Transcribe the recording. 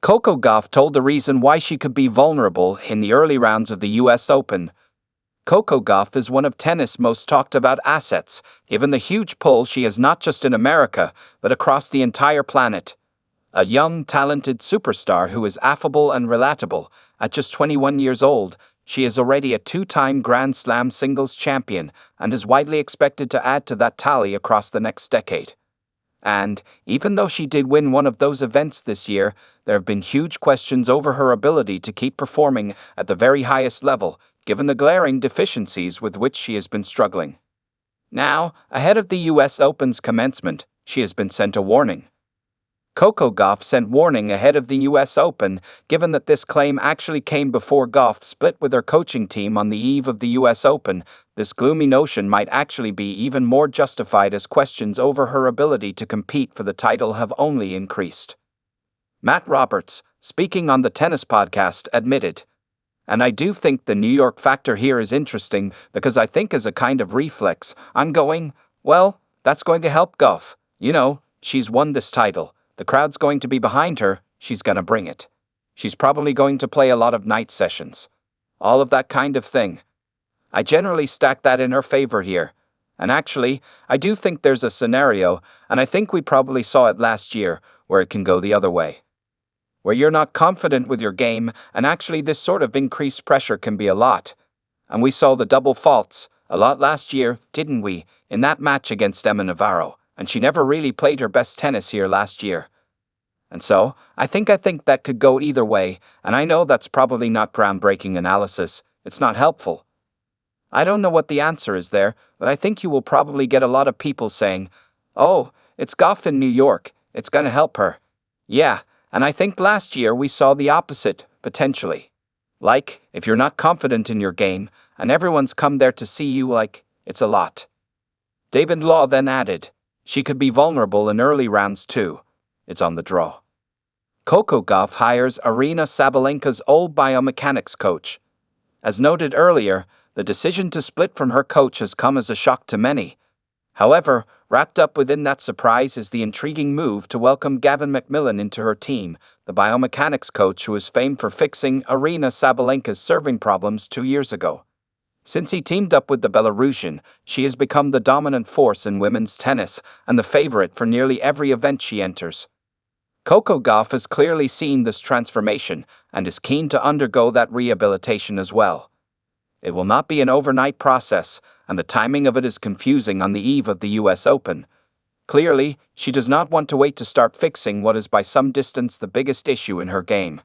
Coco Gauff told the reason why she could be vulnerable in the early rounds of the US Open. Coco Gauff is one of tennis' most talked about assets, given the huge pull she has not just in America, but across the entire planet. A young, talented superstar who is affable and relatable. At just 21 years old, she is already a two-time Grand Slam singles champion and is widely expected to add to that tally across the next decade. And, even though she did win one of those events this year, there have been huge questions over her ability to keep performing at the very highest level, given the glaring deficiencies with which she has been struggling. Now, ahead of the US Open's commencement, she has been sent a warning. Coco Gauff sent warning ahead of the US Open, given that this claim actually came before Gauff split with her coaching team on the eve of the US Open. This gloomy notion might actually be even more justified as questions over her ability to compete for the title have only increased. Matt Roberts, speaking on the tennis podcast, admitted, "And I do think the New York factor here is interesting because I think as a kind of reflex, I'm going, well, that's going to help Gauff. You know, she's won this title. The crowd's going to be behind her, she's gonna bring it. She's probably going to play a lot of night sessions. All of that kind of thing. I generally stack that in her favor here. And actually, I do think there's a scenario, and I think we probably saw it last year, where it can go the other way. Where you're not confident with your game, and actually this sort of increased pressure can be a lot. And we saw the double faults a lot last year, didn't we, in that match against Emma Navarro, and she never really played her best tennis here last year. And so, I think that could go either way, and I know that's probably not groundbreaking analysis, it's not helpful. I don't know what the answer is there, but I think you will probably get a lot of people saying, oh, it's Gauff in New York, it's gonna help her. Yeah, and I think last year we saw the opposite, potentially. Like, if you're not confident in your game, and everyone's come there to see you, it's a lot. David Law then added, she could be vulnerable in early rounds too. It's on the draw. Coco Gauff hires Aryna Sabalenka's old biomechanics coach. As noted earlier, the decision to split from her coach has come as a shock to many. However, wrapped up within that surprise is the intriguing move to welcome Gavin McMillan into her team, the biomechanics coach who is famed for fixing Aryna Sabalenka's serving problems 2 years ago. Since he teamed up with the Belarusian, she has become the dominant force in women's tennis and the favorite for nearly every event she enters. Coco Gauff has clearly seen this transformation and is keen to undergo that rehabilitation as well. It will not be an overnight process, and the timing of it is confusing on the eve of the US Open. Clearly, she does not want to wait to start fixing what is by some distance the biggest issue in her game.